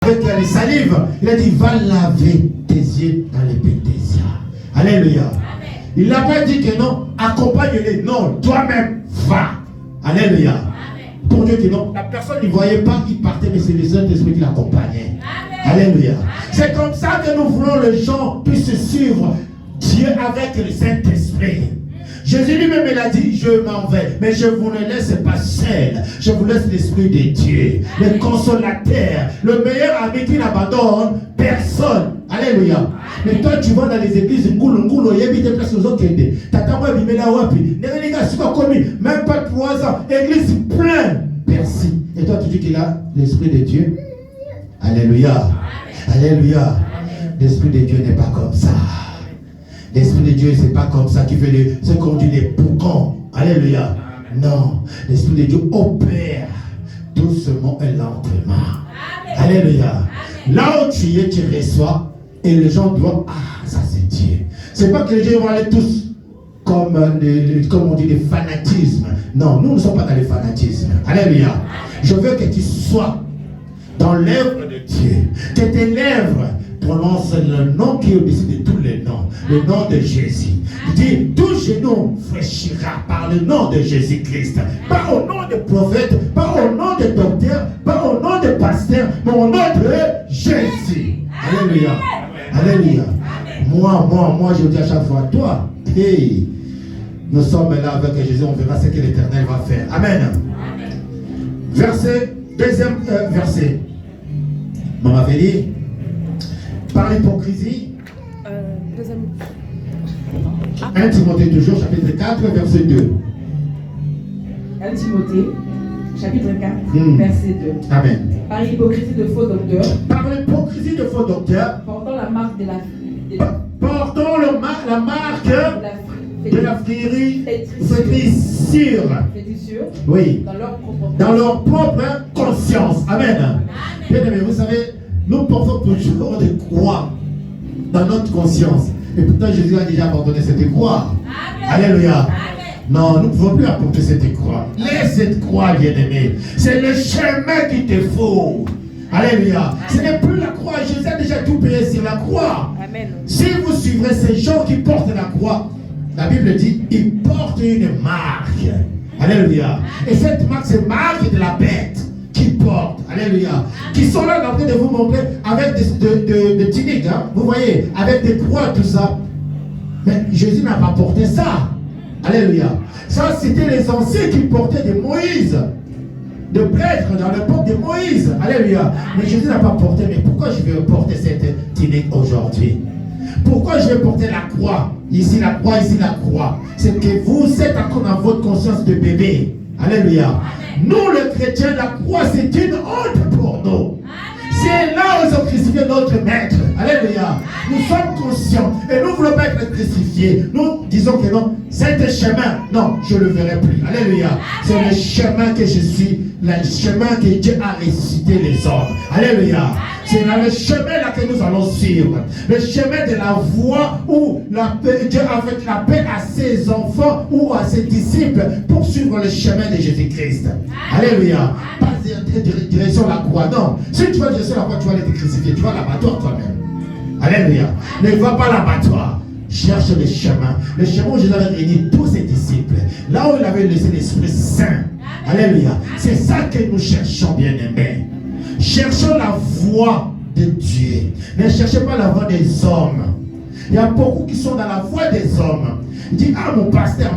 avec les salives. Il a dit, va laver tes yeux dans les Bethesda. Alléluia. Amen. Il n'a pas dit que non, accompagne-les. Non, toi-même, va. Alléluia. Amen. Pour Dieu que non, la personne ne voyait pas qu'il partait, mais c'est le Saint-Esprit qui l'accompagnait. Alléluia. Amen. C'est comme ça que nous voulons que les gens puissent suivre Dieu avec le Saint-Esprit. Jésus lui-même il a dit, je m'en vais, mais je vous ne laisse pas seul. Je vous laisse l'Esprit de Dieu, le consolateur, le meilleur ami qui n'abandonne personne. Alléluia. Mais toi tu vas dans les églises, même pas 3 ans, église pleine. Merci. Et toi tu dis qu'il a l'Esprit de Dieu. Alléluia. Alléluia. L'Esprit de Dieu n'est pas comme ça. L'Esprit de Dieu, c'est pas comme ça qui fait ce qu'on dit les boucons. Alléluia. Non. L'Esprit de Dieu opère doucement et lentement. Alléluia. Là où tu es, tu reçois et les gens doivent, ah, ça c'est Dieu. C'est pas que les gens vont aller tous comme on dit, les fanatismes. Non, nous ne sommes pas dans les fanatismes. Alléluia. Je veux que tu sois dans l'œuvre de Dieu. Que tes lèvres prononce le nom qui est au-dessus de tous les noms, le nom de Jésus. Il dit, tout genou fléchira par le nom de Jésus-Christ. Pas au nom de prophète, pas au nom de docteur, pas au nom de pasteur, mais au nom de Jésus. Alléluia. Alléluia. Moi, je dis à chaque fois, toi, hey, nous sommes là avec Jésus, on verra ce que l'Éternel va faire. Amen. Verset, deuxième verset. Maman Vélie. Par l'hypocrisie. 1 Timothée toujours, chapitre 4, verset 2. 1 Timothée, chapitre 4, verset 2. Amen. Par l'hypocrisie de faux docteurs. Par l'hypocrisie de faux docteurs. Portant la marque de la... Portant la marque de la fétissure. Oui. Dans leur propre conscience. Amen. Bien aimé, vous savez, nous portons toujours des croix dans notre conscience. Et pourtant, Jésus a déjà abandonné cette croix. Amen. Alléluia. Amen. Non, nous ne pouvons plus apporter cette croix. Laisse cette croix, bien-aimé. C'est le chemin qu'il te faut. Alléluia. Ce n'est plus la croix. Jésus a déjà tout payé sur la croix. Amen. Si vous suivrez ces gens qui portent la croix, la Bible dit, ils portent une marque. Alléluia. Et cette marque, c'est marque de la bête. Qui portent, alléluia, qui sont là en train de vous montrer avec des tuniques, hein, vous voyez, avec des croix, tout ça. Mais Jésus n'a pas porté ça. Alléluia. Ça, c'était les anciens qui portaient de Moïse, de prêtres dans l'époque de Moïse. Alléluia. Mais Jésus n'a pas porté. Mais pourquoi je vais porter cette tunique aujourd'hui? Pourquoi je vais porter la croix? Ici la croix, ici la croix. C'est que vous êtes encore dans votre conscience de bébé. Alléluia. Nous, les chrétiens, la croix, c'est une honte pour nous. C'est là où ils ont crucifié notre maître. Alléluia. Nous sommes conscients et nous ne voulons pas être crucifiés. Nous disons que non, c'est un chemin. Non, je ne le verrai plus. Alléluia. C'est le chemin que je suis, le chemin que Dieu a ressuscité les hommes. Alléluia. C'est dans le chemin là que nous allons suivre. Le chemin de la voie où Dieu a fait la paix à ses enfants ou à ses disciples pour suivre le chemin de Jésus-Christ. Alléluia. Pas direction la croix. Non. Si tu vas direction la croix, tu vas aller te crucifier. Tu vas à l'abattoir toi-même. Alléluia. Ne va pas à l'abattoir. Cherche le chemin. Le chemin où Jésus avait réuni tous ses disciples. Là où il avait laissé l'Esprit Saint. Alléluia. C'est ça que nous cherchons, bien-aimés. Cherchons la voie de Dieu. Ne cherchez pas la voie des hommes. Il y a beaucoup qui sont dans la voie des hommes. Il dit, ah mon pasteur,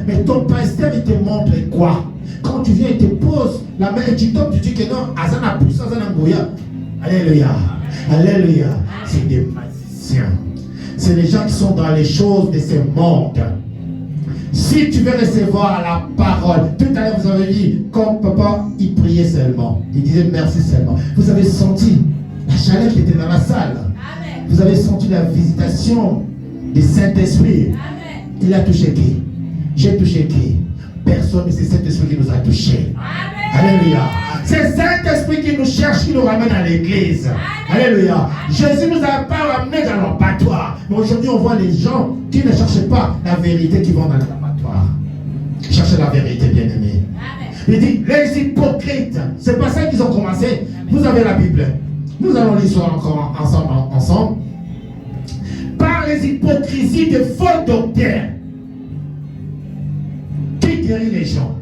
mais ton pasteur il te montre quoi? Quand tu viens, il te pose la main et tu tombes, tu dis que non, Azana plus, Azana Goya. Alléluia. Alléluia. C'est des magiciens. C'est les gens qui sont dans les choses de ce monde. Si tu veux recevoir la parole, tout à l'heure vous avez dit, comme papa, il priait seulement. Il disait merci seulement. Vous avez senti la chaleur qui était dans la salle. Amen. Vous avez senti la visitation du Saint-Esprit. Il a touché qui? J'ai touché qui? Personne, mais c'est Saint-Esprit qui nous a touchés. Alléluia. C'est Saint-Esprit qui nous cherche, qui nous ramène à l'église. Alléluia. Jésus ne nous a pas ramenés dans l'abattoir. Mais aujourd'hui, on voit les gens qui ne cherchent pas la vérité, qui vont dans l'abattoir. Cherchez la vérité, bien-aimés. Il dit, les hypocrites, c'est pas ça qu'ils ont commencé. Vous avez la Bible. Nous allons l'histoire encore ensemble. Par les hypocrisies de faux docteurs qui guérit les gens.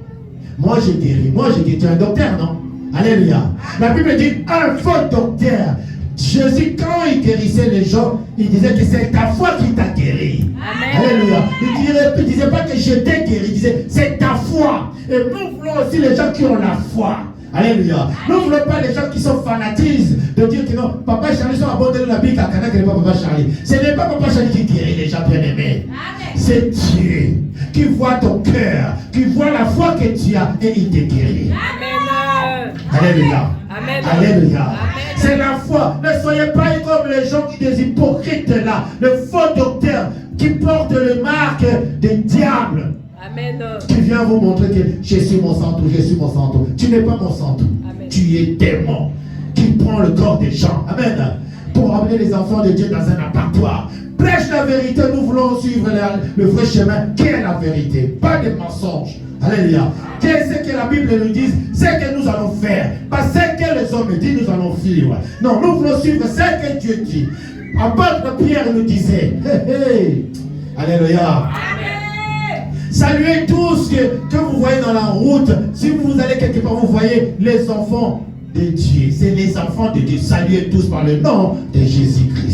Moi je guéris. Moi je guéris. Tu es un docteur, non? Alléluia. La Bible dit un faux docteur. Jésus, quand il guérissait les gens, il disait que c'est ta foi qui t'a guéri. Amen. Alléluia. Il ne disait pas que je t'ai guéri, il disait c'est ta foi. Et nous voulons aussi les gens qui ont la foi. Alléluia. Nous ne voulons pas les gens qui sont fanatisent de dire que non, Papa Charlie sont abandonnés la Bible à Cana, que n'est pas Papa Charlie. Ce n'est pas Papa Charlie qui guérit les gens bien-aimés. C'est Dieu qui voit ton cœur, qui voit la foi que tu as et il te guérit. Amen. Alléluia. Amen. Alléluia. C'est la foi. Ne soyez pas comme les gens qui des hypocrites là, le faux docteur qui porte les marques des diables. Amen. Qui vient vous montrer que je suis mon centre, je suis mon centre. Tu n'es pas mon centre. Amen. Tu es démon qui prend le corps des gens. Amen. Pour amener les enfants de Dieu dans un abattoir. Prêche la vérité, nous voulons suivre le vrai chemin qui est la vérité, pas des mensonges. Alléluia. Qu'est-ce que la Bible nous dit? C'est que nous allons faire. Pas ce que les hommes disent, nous allons suivre. Non, nous voulons suivre ce que Dieu dit. Apôtre Pierre nous disait, Alléluia. Saluez tous que vous voyez dans la route. Si vous allez quelque part, vous voyez les enfants de Dieu. C'est les enfants de Dieu. Saluez tous par le nom de Jésus-Christ.